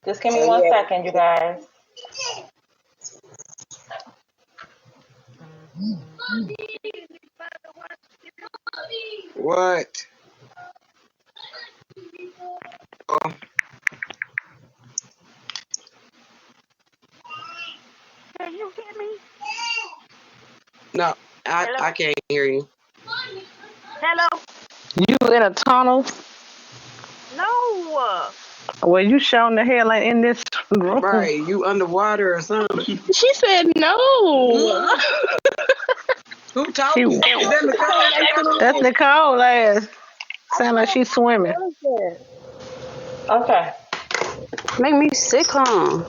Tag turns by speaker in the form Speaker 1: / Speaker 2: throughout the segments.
Speaker 1: Just give
Speaker 2: So
Speaker 1: me one
Speaker 2: yeah.
Speaker 1: second, you guys.
Speaker 2: What? Oh,
Speaker 3: Can you hear me?
Speaker 2: no,
Speaker 3: Hello?
Speaker 2: I can't hear you.
Speaker 3: Hello?
Speaker 4: You in a tunnel?
Speaker 3: No.
Speaker 4: Well, you showing the hell ain't in this room.
Speaker 2: Right, you underwater or something?
Speaker 4: She said no.
Speaker 2: Who
Speaker 4: She.
Speaker 2: talking? Is that Nicole?
Speaker 4: That's Nicole ass. Sound like she's swimming.
Speaker 1: Okay.
Speaker 5: Make me sick, huh?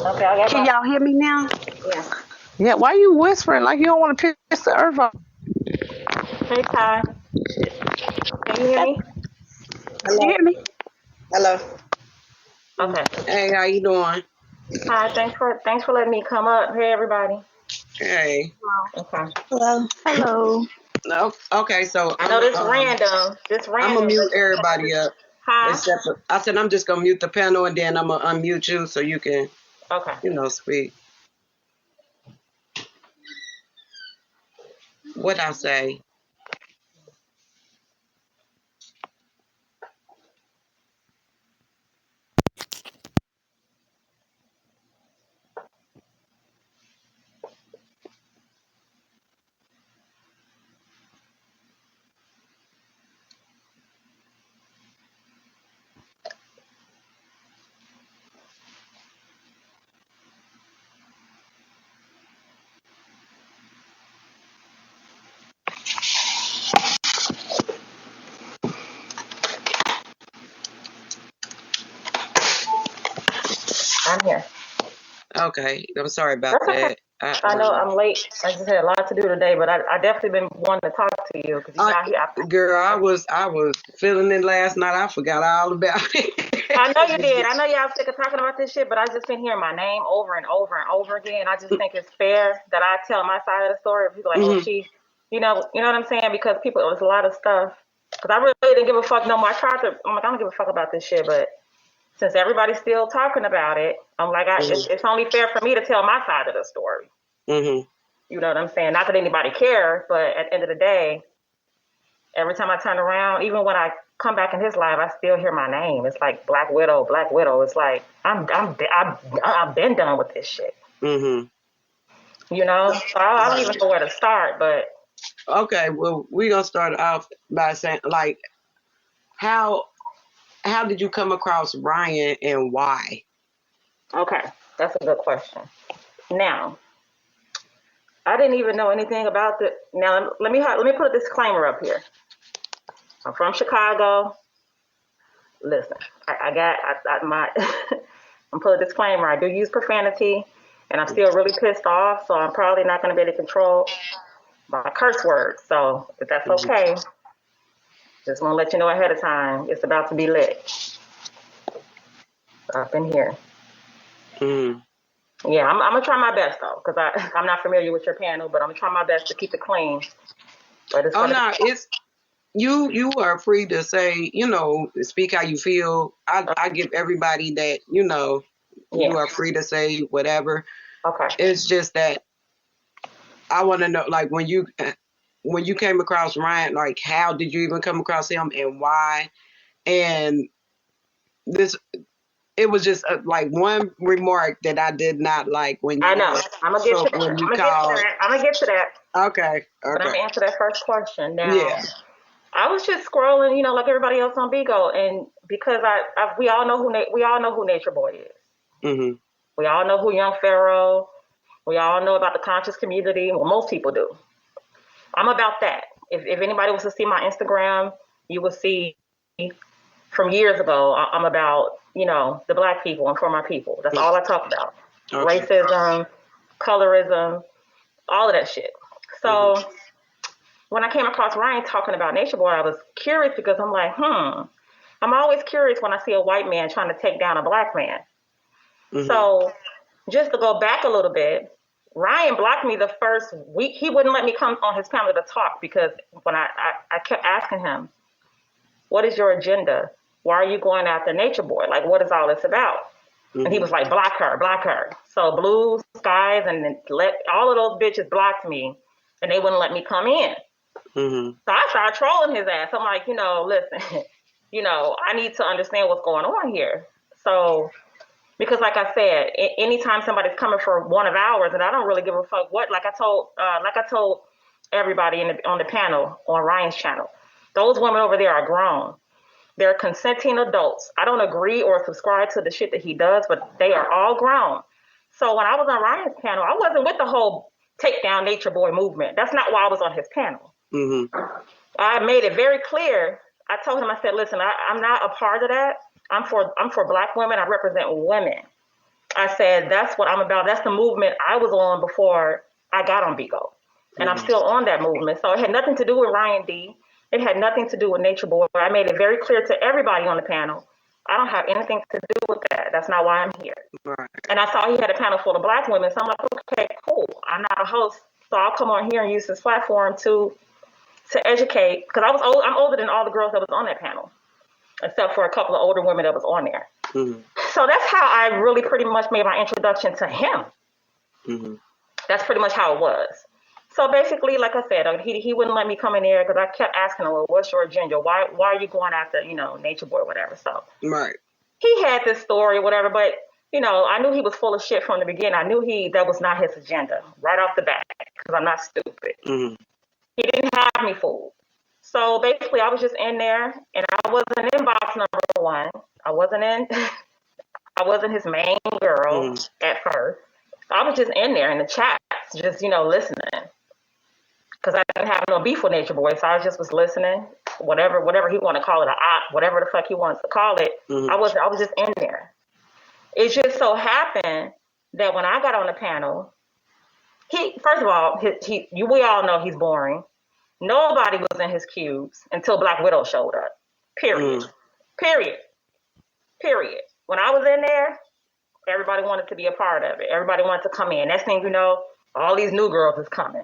Speaker 1: Okay, I got
Speaker 5: Can
Speaker 1: my.
Speaker 5: y'all hear me now?
Speaker 1: Yeah.
Speaker 4: Yeah, why you whispering like you don't want to piss the earth off?
Speaker 1: Hey, Ty. Can you hear me?
Speaker 5: You
Speaker 2: Hello.
Speaker 5: hear me?
Speaker 2: Hello.
Speaker 1: Okay.
Speaker 2: Hey, how you doing?
Speaker 1: Hi. Thanks for letting me come up. Hey, everybody.
Speaker 2: Hey.
Speaker 1: Okay.
Speaker 5: Hello. Hello.
Speaker 2: No. Okay, so
Speaker 1: I know this random. This
Speaker 2: I'm gonna
Speaker 1: random.
Speaker 2: mute everybody up.
Speaker 1: Hi.
Speaker 2: Except I said I'm just gonna mute the panel and then I'm gonna unmute you so you can,
Speaker 1: Okay.
Speaker 2: speak. What I say?
Speaker 1: I'm here.
Speaker 2: Okay, I'm sorry about
Speaker 1: That's okay.
Speaker 2: that.
Speaker 1: I know I'm late. I just had a lot to do today, but I definitely been wanting to talk to you because you know
Speaker 2: Girl, I was feeling it last night. I forgot all about it.
Speaker 1: I know you did. I know y'all sick of talking about this shit, but I just been hearing my name over and over and over again. I just think it's fair that I tell my side of the story. People are like, oh,
Speaker 2: Mhm.
Speaker 1: she, you know what I'm saying? Because people, it was a lot of stuff. Because I really didn't give a fuck no more. I tried to. I'm like, I don't give a fuck about this shit, but since everybody's still talking about it, I'm like, it's only fair for me to tell my side of the story.
Speaker 2: Mhm.
Speaker 1: You know what I'm saying? Not that anybody cares, but at the end of the day, every time I turn around, even when I come back in his life, I still hear my name. It's like Black Widow, Black Widow. It's like I've been done with this shit.
Speaker 2: Mhm.
Speaker 1: You know, so I don't even know where to start. But
Speaker 2: Okay, well, we're gonna start off by saying, like, how did you come across Ryan and why?
Speaker 1: okay, that's a good question. Now, I didn't even know anything about the. Now, let me put a disclaimer up here. I'm from Chicago. Listen, I got my. I'm put a disclaimer. I do use profanity, and I'm still really pissed off. So I'm probably not going to be able to control my curse words. So if that's
Speaker 2: Mhm.
Speaker 1: okay, just want to let you know ahead of time. It's about to be lit up in here.
Speaker 2: Mhm.
Speaker 1: Yeah, I'm gonna try my best though, because I'm not familiar with your panel, but I'm gonna try my best to keep it clean. But it's
Speaker 2: Oh
Speaker 1: gonna be
Speaker 2: no, it's you are free to say, speak how you feel. I give everybody that, you
Speaker 1: yeah.
Speaker 2: are free to say whatever.
Speaker 1: Okay.
Speaker 2: It's just that I want to know, like, when you came across Ryan, like, how did you even come across him and why? And this, it was just like one remark that I did not like when
Speaker 1: I
Speaker 2: you
Speaker 1: know. I'm gonna get to
Speaker 2: spoke,
Speaker 1: that.
Speaker 2: when you
Speaker 1: I'm gonna get to
Speaker 2: called.
Speaker 1: that. I'm gonna get to that.
Speaker 2: Okay,
Speaker 1: But I'm
Speaker 2: okay,
Speaker 1: gonna answer that first question now.
Speaker 2: yeah.
Speaker 1: I was just scrolling, like everybody else on Bigo, and because we all know who Nature Boy is.
Speaker 2: Mhm.
Speaker 1: We all know who Young Pharaoh. We all know about the conscious community. Well, most people do. I'm about that. If anybody was to see my Instagram, you will see from years ago. I'm about the black people and for my people. That's all I talk about.
Speaker 2: Okay.
Speaker 1: Racism, colorism, all of that shit.
Speaker 2: Mhm.
Speaker 1: So when I came across Ryan talking about Nature Boy, I was curious because I'm like, I'm always curious when I see a white man trying to take down a black man.
Speaker 2: Mhm.
Speaker 1: So just to go back a little bit, Ryan blocked me the first week. He wouldn't let me come on his panel to talk because when I kept asking him, what is your agenda? why are you going after Nature Boy? Like, what is all this about? And he
Speaker 2: Mm-hmm.
Speaker 1: was like, block her, block her. So Blue Skies and then let all of those bitches blocked me, and they wouldn't let me come in.
Speaker 2: Mm-hmm.
Speaker 1: So I started trolling his ass. I'm like, listen, I need to understand what's going on here. So, because like I said, anytime somebody's coming for one of ours, and I don't really give a fuck what, like I told everybody on the panel on Ryan's channel, those women over there are grown. They're consenting adults. I don't agree or subscribe to the shit that he does, but they are all grown. So when I was on Ryan's panel, I wasn't with the whole take down Nature Boy movement. That's not why I was on his panel.
Speaker 2: Mm-hmm.
Speaker 1: I made it very clear. I told him, I said, listen, I'm not a part of that. I'm for black women. I represent women. I said, that's what I'm about. That's the movement I was on before I got on Bigo. And I'm still on that movement. So it had nothing to do with Ryan D. It had nothing to do with Nature Boy. I made it very clear to everybody on the panel. I don't have anything to do with that. That's not why I'm here.
Speaker 2: Right.
Speaker 1: And I saw he had a panel full of black women. So I'm like, okay, cool. I'm not a host. So I'll come on here and use this platform to educate. Because I'm older than all the girls that was on that panel, except for a couple of older women that was on there.
Speaker 2: Mm-hmm.
Speaker 1: So that's how I really pretty much made my introduction to him.
Speaker 2: Mm-hmm.
Speaker 1: That's pretty much how it was. So basically, like I said, he wouldn't let me come in there because I kept asking him, well, what's your agenda? Why are you going after, Nature Boy or whatever? So
Speaker 2: Right.
Speaker 1: he had this story or whatever, but, I knew he was full of shit from the beginning. I knew that was not his agenda right off the bat because I'm not stupid.
Speaker 2: Mm-hmm.
Speaker 1: He didn't have me fooled. So basically, I was just in there, and I wasn't in box number one. I wasn't his main girl at first. I was just in there in the chats, just, listening. Because I didn't have no beef with Nature Boy, so I was listening. Whatever he want to call it, a op, whatever the fuck he wants to call it. I was just in there. It just so happened that when I got on the panel, first of all, we all know he's boring. Nobody was in his cubes until Black Widow showed up. Period. Period. When I was in there, everybody wanted to be a part of it. Everybody wanted to come in. Next thing you know, all these new girls is coming.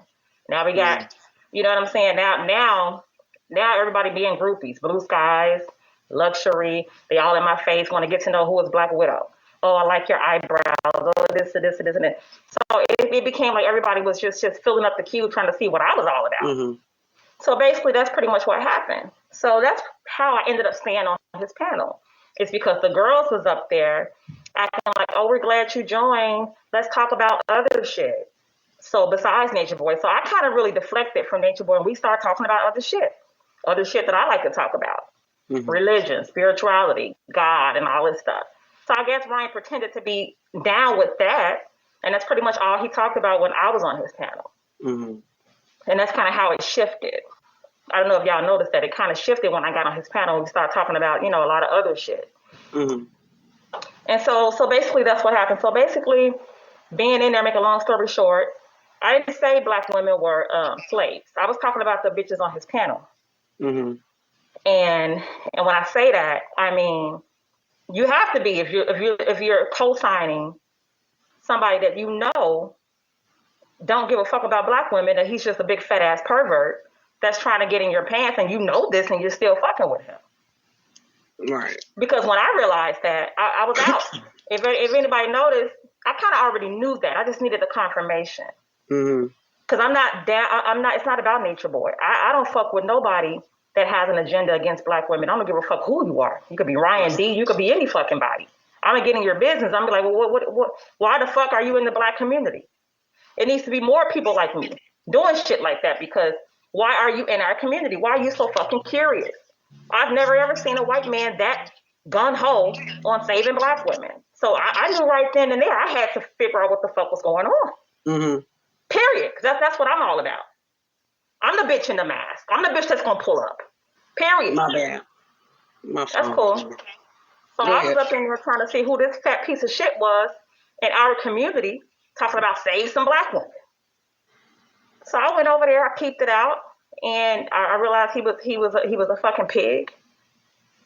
Speaker 1: Now we got, you know what I'm saying? Now everybody being groupies. Blue Skies, Luxury. They all in my face, want to get to know who is Black Widow. Oh, I like your eyebrows. Oh, this and this and this and that. So it became like everybody was just filling up the queue trying to see what I was all about.
Speaker 2: Mm-hmm.
Speaker 1: So basically, that's pretty much what happened. So that's how I ended up staying on his panel. It's because the girls was up there acting like, oh, we're glad you joined. Let's talk about other shit. So besides Nature Boy. So I kind of really deflected from Nature Boy and we started talking about other shit that I like to talk about. Mm-hmm. Religion, spirituality, God, and all this stuff. So I guess Ryan pretended to be down with that. And that's pretty much all he talked about when I was on his panel. Mm-hmm. And that's kind of how it shifted. I don't know if y'all noticed that it kind of shifted when I got on his panel. We started talking about, a lot of other shit. Mm-hmm. And so basically that's what happened. So basically being in there, make a long story short, I didn't say black women were slaves. I was talking about the bitches on his panel. Mm-hmm. And when I say that, I mean, you have to be, if you're co-signing somebody that don't give a fuck about black women, that he's just a big fat ass pervert that's trying to get in your pants, and this, and you're still fucking with him.
Speaker 2: Right.
Speaker 1: Because when I realized that, I was out. If anybody noticed, I kind of already knew that. I just needed the confirmation. Mm-hmm. Because I'm not down. It's not about Nature Boy. I don't fuck with nobody that has an agenda against black women. I don't give a fuck who you are. You could be Ryan D. You could be any fucking body. I'm gonna get in your business. I'm gonna be like, well, what? Why the fuck are you in the black community? It needs to be more people like me doing shit like that, because why are you in our community? Why are you so fucking curious? I've never ever seen a white man that gun-ho on saving black women. So I knew right then and there I had to figure out what the fuck was going on. Mm-hmm. Period. Because that's what I'm all about. I'm the bitch in the mask. I'm the bitch that's going to pull up. Period.
Speaker 2: My bad.
Speaker 1: That's cool. So I was up in there trying to see who this fat piece of shit was in our community, talking about save some black women. So I went over there, I peeped it out, and I realized he was a fucking pig,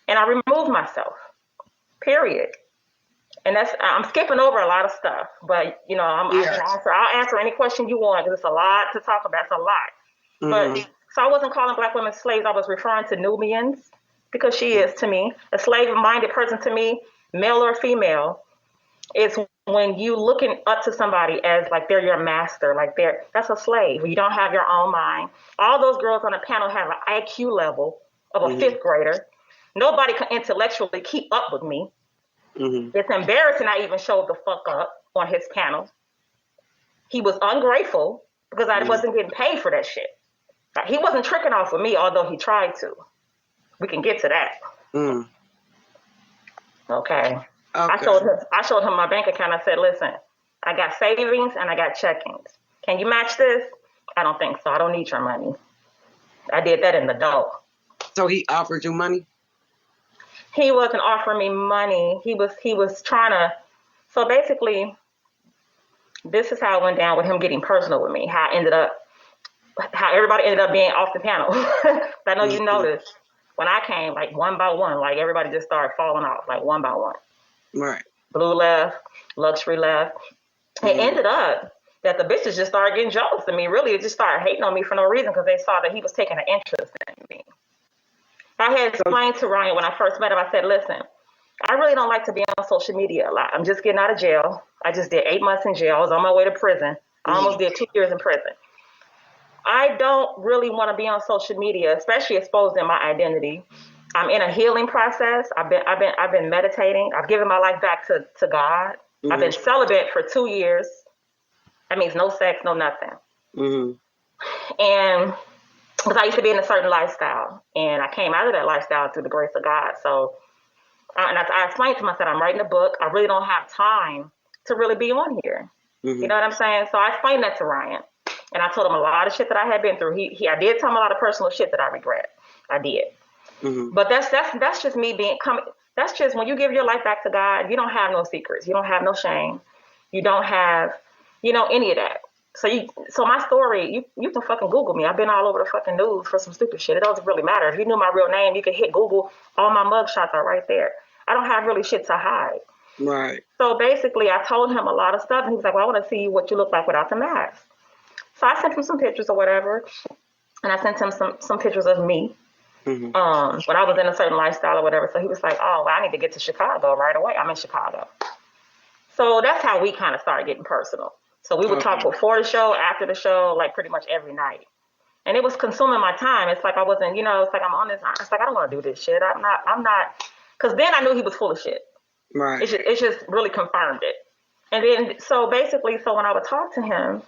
Speaker 1: and I removed myself. Period. And I'm skipping over a lot of stuff, but I'll answer any question you want, because it's a lot to talk about. It's a lot. Mm-hmm. But so I wasn't calling black women slaves. I was referring to Nubians because she is to me. A slave-minded person to me, male or female, is when you looking up to somebody as like they're your master, like that's a slave. You don't have your own mind. All those girls on the panel have an IQ level of a
Speaker 2: Mm-hmm.
Speaker 1: fifth grader. Nobody can intellectually keep up with me.
Speaker 2: Mm-hmm.
Speaker 1: It's embarrassing I even showed the fuck up on his panel. He was ungrateful because I
Speaker 2: Mm-hmm.
Speaker 1: wasn't getting paid for that shit. He wasn't tricking off with me, although he tried to. We can get to that.
Speaker 2: Mm.
Speaker 1: Okay.
Speaker 2: Okay.
Speaker 1: I showed him my bank account. I said, listen, I got savings and I got checkings. Can you match this? I don't think so. I don't need your money. I did that in the dough.
Speaker 2: So he offered you money?
Speaker 1: He wasn't offering me money. He was trying to. So basically, this is how it went down with him getting personal with me. How everybody ended up being off the panel. I know you noticed when I came, like one by one, like everybody just started falling off, like one by one.
Speaker 2: Right.
Speaker 1: Blue left, luxury left. It ended up that the bitches just started getting jealous of me. Really, it just started hating on me for no reason because they saw that he was taking an interest in me. I had explained to Ryan when I first met him, I said, listen, I really don't like to be on social media a lot. I'm just getting out of jail. I just did 8 months in jail. I was on my way to prison. I almost did 2 years in prison. I don't really want to be on social media, especially exposing my identity. I'm in a healing process. I've been meditating. I've given my life back to God. I've been celibate for 2 years. That means no sex, no nothing. And because I used to be in a certain lifestyle, and I came out of that lifestyle through the grace of God. So, and I explained to him, I said, I'm writing a book. I really don't have time to really be on here. You know what I'm saying? So I explained that to Ryan. And I told him a lot of shit that I had been through. I did tell him a lot of personal shit that I regret. I did. But that's just me that's just when you give your life back to God, you don't have no secrets. You don't have no shame. You don't have, any of that. So my story, you can fucking Google me. I've been all over the fucking news for some stupid shit. It doesn't really matter. If you knew my real name, you could hit Google. All my mug shots are right there. I don't have really shit to hide.
Speaker 2: Right.
Speaker 1: So basically, I told him a lot of stuff, and he was like, well, I want to see what you look like without the mask. So I sent him some pictures or whatever, and I sent him some pictures of me when I was in a certain lifestyle or whatever. So he was like, oh, well, I need to get to Chicago right away. I'm in Chicago. So that's how we kind of started getting personal. So we would talk before the show, after the show, like pretty much every night. And it was consuming my time. It's like I wasn't, it's like I'm on this. It's like I don't want to do this shit. I'm not, because then I knew he was full of shit.
Speaker 2: Right.
Speaker 1: It just really confirmed it. And then, so basically, when I would talk to him,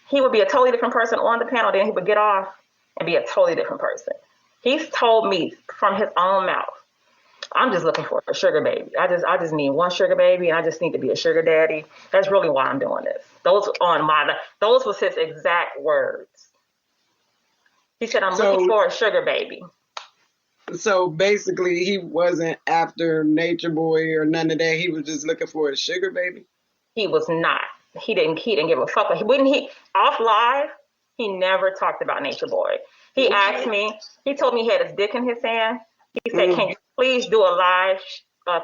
Speaker 1: he would be a totally different person on the panel. Then he would get off and be a totally different person. He's told me from his own mouth, I'm just looking for a sugar baby. I just need one sugar baby, and I just need to be a sugar daddy. That's really why I'm doing this. Those was his exact words. He said, I'm looking for a sugar baby. So
Speaker 2: basically, he wasn't after Nature Boy or none of that. He was just looking for a sugar baby.
Speaker 1: He was not. He didn't give a fuck. He off live, he never talked about Nature Boy. He asked me, he told me he had his dick in his hand. He said, can you please do a live,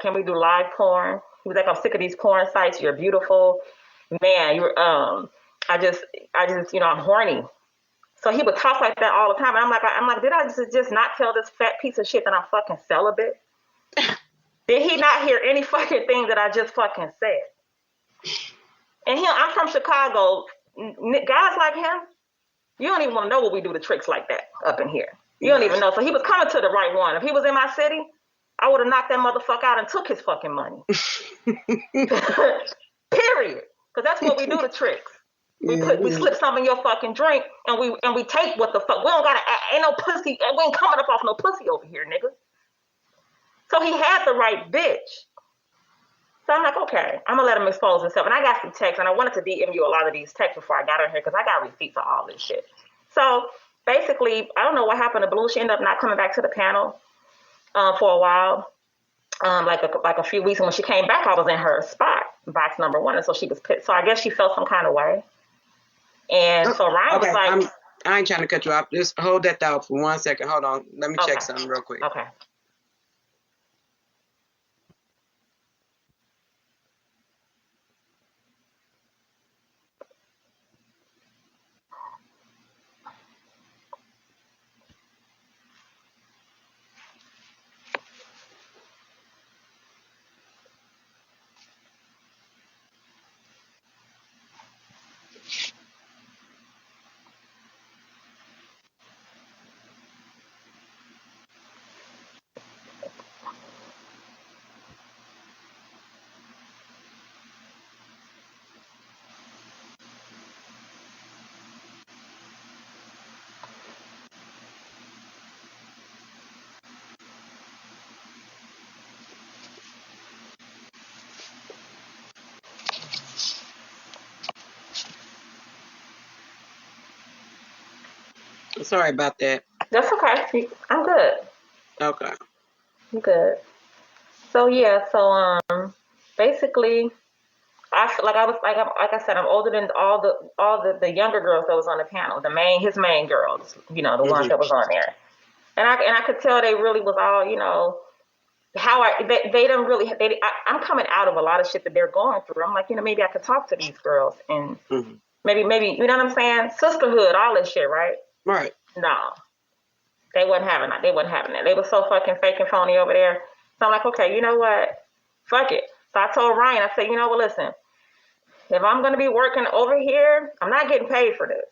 Speaker 1: can we do live porn? He was like, I'm sick of these porn sites. You're beautiful. Man, I just, I'm horny. So he would talk like that all the time. And I'm like, did I just not tell this fat piece of shit that I'm fucking celibate? Did he not hear any fucking thing that I just fucking said? And I'm from Chicago. Guys like him, you don't even want to know what we do to tricks like that up in here. You don't even know. So he was coming to the right one. If he was in my city, I would have knocked that motherfucker out and took his fucking money. Period. Because that's what we do to tricks. We slip some in your fucking drink and we take what the fuck. We don't gotta, ain't no pussy. We ain't coming up off no pussy over here, nigga. So he had the right bitch. So I'm like, okay, I'm gonna let him expose himself. And I got some texts, and I wanted to DM you a lot of these texts before I got on here because I got receipts of all this shit. So basically, I don't know what happened to Blue. She ended up not coming back to the panel for a while, like a few weeks. And when she came back, I was in her spot, box number 1, and so she was pissed. So I guess she felt some kind of way. And so Ryan was like,
Speaker 2: I ain't trying to cut you off. Just hold that thought for 1 second. Hold on. Let me check something real quick.
Speaker 1: Okay.
Speaker 2: Sorry about that.
Speaker 1: That's okay. I'm good.
Speaker 2: Okay.
Speaker 1: I'm good. So yeah, so basically, I feel like I was like I said, I'm older than all the younger girls that was on the panel. His main girls, the ones that was on there, and I could tell they really was all, they don't really I'm coming out of a lot of shit that they're going through. I'm like, maybe I could talk to these girls and maybe you know what I'm saying, sisterhood, all this shit, right?
Speaker 2: Right.
Speaker 1: No, they wasn't having that. They wasn't having that. They were so fucking fake and phony over there. So I'm like, okay, you know what? Fuck it. So I told Ryan, I said, listen, if I'm going to be working over here, I'm not getting paid for this.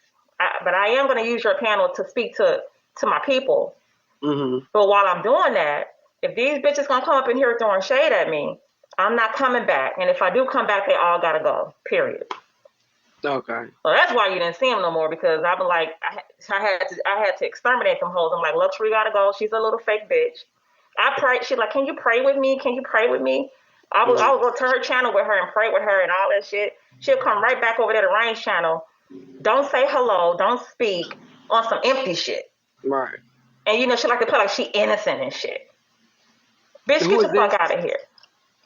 Speaker 1: But I am going to use your panel to speak to my people. But while I'm doing that, if these bitches going to come up in here throwing shade at me, I'm not coming back. And if I do come back, they all got to go, period.
Speaker 2: Okay.
Speaker 1: Well, that's why you didn't see him no more, because I've been like, I had to exterminate them hoes. I'm like, Luxury got to go. She's a little fake bitch. I pray. She's like, can you pray with me? Can you pray with me? I would go to her channel with her and pray with her and all that shit. She'll come right back over there to Rain's channel. Don't say hello. Don't speak on some empty shit.
Speaker 2: Right.
Speaker 1: And she like to put like she innocent and shit. Bitch,
Speaker 2: Who
Speaker 1: get the fuck out of here.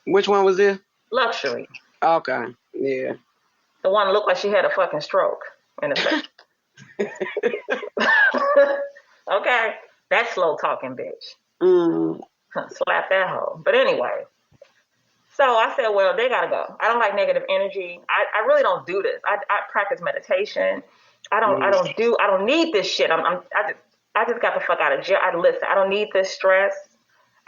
Speaker 2: Which one was this?
Speaker 1: Luxury.
Speaker 2: Okay. Yeah.
Speaker 1: The one looked like she had a fucking stroke in the face. Okay. That slow talking bitch. Slap that hoe. But anyway. So I said, well, they gotta go. I don't like negative energy. I really don't do this. I practice meditation. I don't need this shit. I just got the fuck out of jail. Listen, I don't need this stress.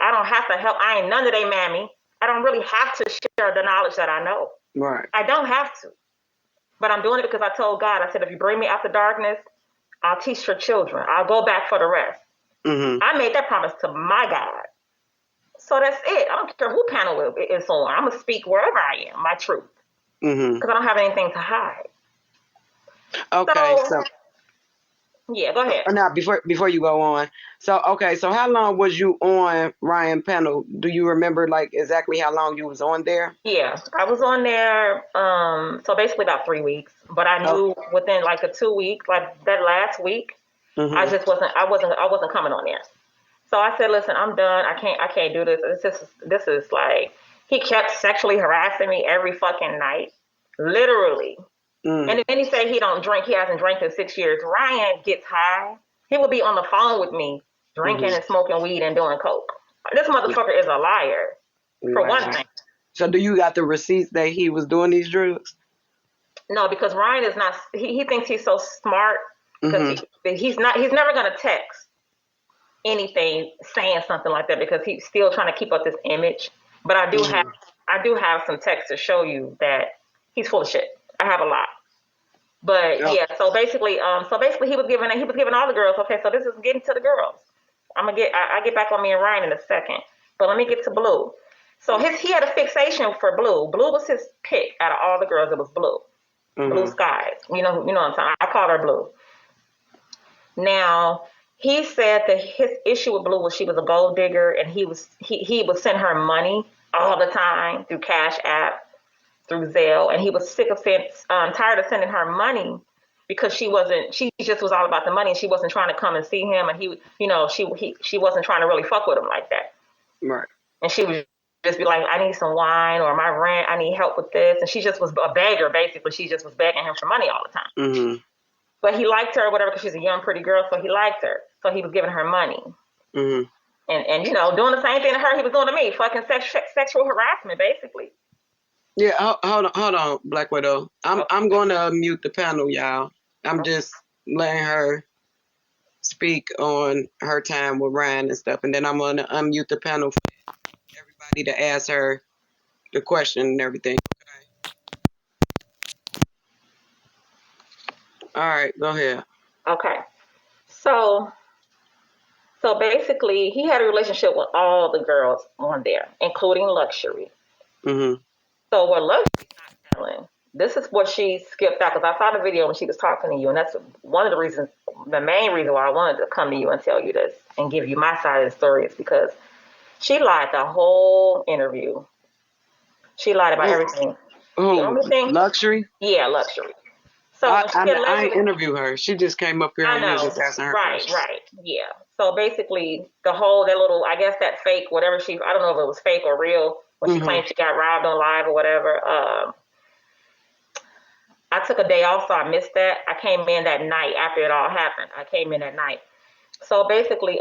Speaker 1: I don't have to help. I ain't none of they mammy. I don't really have to share the knowledge that I know.
Speaker 2: Right.
Speaker 1: I don't have to. But I'm doing it because I told God, I said, if you bring me out the darkness, I'll teach your children. I'll go back for the rest. I made that promise to my God. So that's it. I don't care who panel it's on. I'm going to speak wherever I am, my truth. Because I don't have anything to hide.
Speaker 2: Okay. So
Speaker 1: yeah, go ahead.
Speaker 2: now, before you go on. So, okay. So how long was you on Ryan panel? Do you remember like exactly how long you was on there?
Speaker 1: Yeah, I was on there. So basically about 3 weeks, but I knew within like the 2 weeks, like that last week, I wasn't coming on there. So I said, listen, I'm done. I can't do this. This is like, he kept sexually harassing me every fucking night, literally. And then he said he don't drink. He hasn't drank in 6 years. Ryan gets high. He will be on the phone with me, drinking and smoking weed and doing coke. This motherfucker is a liar, for one thing.
Speaker 2: So do you got the receipts that he was doing these drugs?
Speaker 1: No, because Ryan is not. He thinks he's so smart because he's never gonna text anything saying something like that because he's still trying to keep up this image. But I do have some text to show you that he's full of shit. I have a lot. But yeah, so basically he was giving all the girls. Okay, so this is getting to the girls. I get back on me and Ryan in a second. But let me get to Blue. So he had a fixation for Blue. Blue was his pick out of all the girls. It was Blue. Blue Skies. You know what I'm saying? I called her Blue. Now, he said that his issue with Blue was she was a gold digger and he would send her money all the time through Cash App, through Zelle, and he was tired of sending her money because she just was all about the money and she wasn't trying to come and see him, and she wasn't trying to really fuck with him like that.
Speaker 2: Right.
Speaker 1: And she would just be like, I need some wine or my rent, I need help with this, and she just was a beggar basically. She just was begging him for money all the time. But he liked her or whatever because she's a young, pretty girl, so he liked her. So he was giving her money. And doing the same thing to her he was doing to me, fucking sexual harassment, basically.
Speaker 2: Yeah, hold on, Black Widow. I'm going to mute the panel, y'all. I'm just letting her speak on her time with Ryan and stuff, and then I'm going to unmute the panel for everybody to ask her the question and everything. All right, go ahead. Okay.
Speaker 1: So basically, he had a relationship with all the girls on there, including Luxury. So what Luxury's not telling, this is what she skipped out, because I saw the video when she was talking to you, and that's one of the reasons, the main reason why I wanted to come to you and tell you this and give you my side of the story is because she lied the whole interview. She lied about everything.
Speaker 2: Luxury?
Speaker 1: Yeah, Luxury. So when she
Speaker 2: I ain't
Speaker 1: allegedly,
Speaker 2: interview her. She just came up here
Speaker 1: I
Speaker 2: and we was
Speaker 1: know,
Speaker 2: just asking her
Speaker 1: right,
Speaker 2: questions.
Speaker 1: right, yeah. So basically, that little, I guess that fake, whatever I don't know if it was fake or real, when she claimed she got robbed on live or whatever. I took a day off, so I missed that. I came in that night after it all happened. I came in that night. So basically,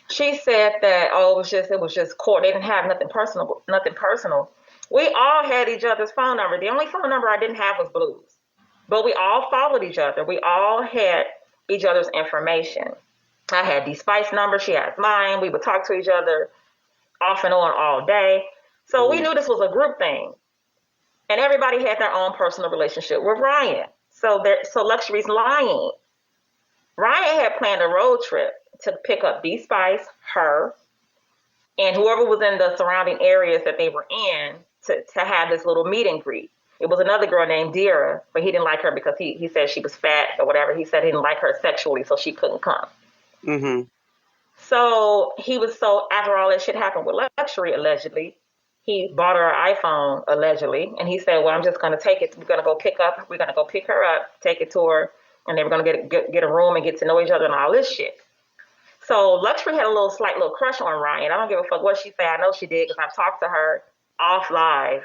Speaker 1: she said that it was just court. They didn't have nothing personal, nothing personal. We all had each other's phone number. The only phone number I didn't have was Blue's, but we all followed each other. We all had each other's information. I had D Spice number. She had mine. We would talk to each other off and on all day. So we knew this was a group thing, and everybody had their own personal relationship with Ryan. So Luxury's lying. Ryan had planned a road trip to pick up D Spice, her, and whoever was in the surrounding areas that they were in to have this little meet and greet. It was another girl named Dira, but he didn't like her because he said she was fat or whatever. He said he didn't like her sexually, so she couldn't come.
Speaker 2: Mm-hmm.
Speaker 1: So after all that shit happened with Luxury, allegedly, he bought her an iPhone, allegedly, and he said, well, I'm just going to take it. We're going to go pick her up, take it to her, and they were going to get a room and get to know each other and all this shit. So Luxury had a slight crush on Ryan. I don't give a fuck what she said. I know she did because I've talked to her off live,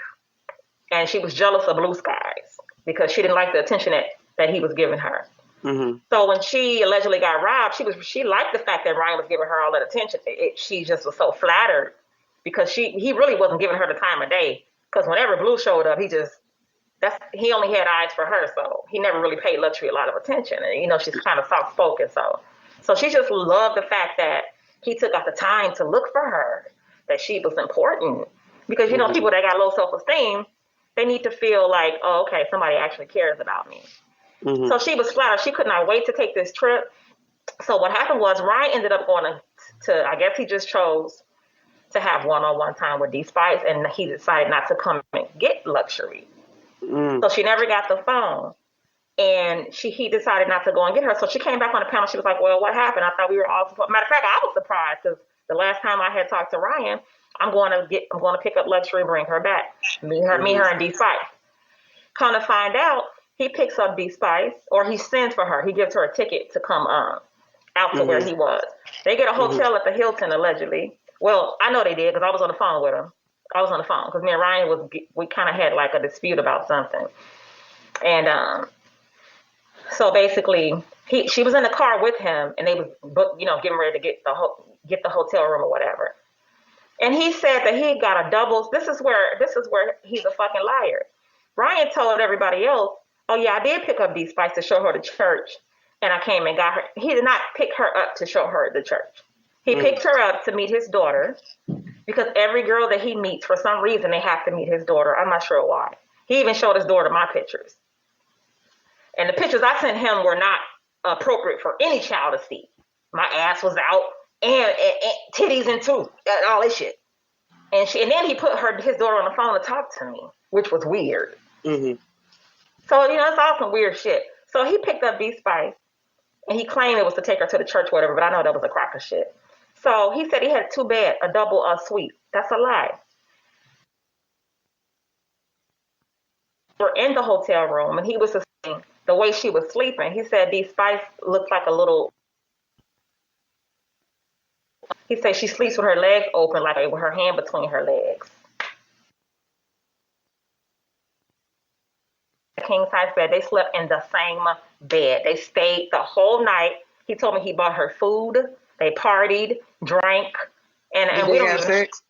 Speaker 1: and she was jealous of Blue Skies because she didn't like the attention that he was giving her.
Speaker 2: Mm-hmm.
Speaker 1: So when she allegedly got robbed, she liked the fact that Ryan was giving her all that attention. She just was so flattered because he really wasn't giving her the time of day. Because whenever Blue showed up, he only had eyes for her, so he never really paid Luxury a lot of attention. And she's kind of soft spoken, so she just loved the fact that he took out the time to look for her, that she was important. Because people that got low self-esteem, they need to feel like, oh, okay, somebody actually cares about me. Mm-hmm. So she was flattered. She could not wait to take this trip. So what happened was Ryan ended up going to I guess he just chose to have one-on-one time with D Spice, and he decided not to come and get Luxury. So she never got the phone, and he decided not to go and get her. So she came back on the panel. She was like, well, what happened? I thought we were all supposed. Matter of fact, I was surprised because the last time I had talked to Ryan, I'm going to pick up Luxury and bring her back. Me, her, and D Spice. Come to find out, he picks up D Spice, or he sends for her. He gives her a ticket to come out to where he was. They get a hotel at the Hilton, allegedly. Well, I know they did because I was on the phone with him. I was on the phone because me and Ryan we kind of had a dispute about something. And so basically, she was in the car with him, and they was getting ready to get the hotel room or whatever. And he said that he got a double. This is where he's a fucking liar. Ryan told everybody else, oh yeah, I did pick up D Spice to show her the church, and I came and got her. He did not pick her up to show her the church. He picked her up to meet his daughter, because every girl that he meets, for some reason, they have to meet his daughter. I'm not sure why. He even showed his daughter my pictures. And the pictures I sent him were not appropriate for any child to see. My ass was out, and titties and too, and all this shit. And then he put his daughter on the phone to talk to me, which was weird. Mm-hmm. So, it's all some weird shit. So he picked up D Spice, and he claimed it was to take her to the church or whatever, but I know that was a crock of shit. So he said he had 2 beds, a double, a suite. That's a lie. We're in the hotel room, and he was saying the way she was sleeping. He said D Spice looked like a little. He said she sleeps with her legs open, like with her hand between her legs. King size bed. They slept in the same bed. They stayed the whole night. He told me he bought her food. They partied, drank, and we don't
Speaker 2: have sex.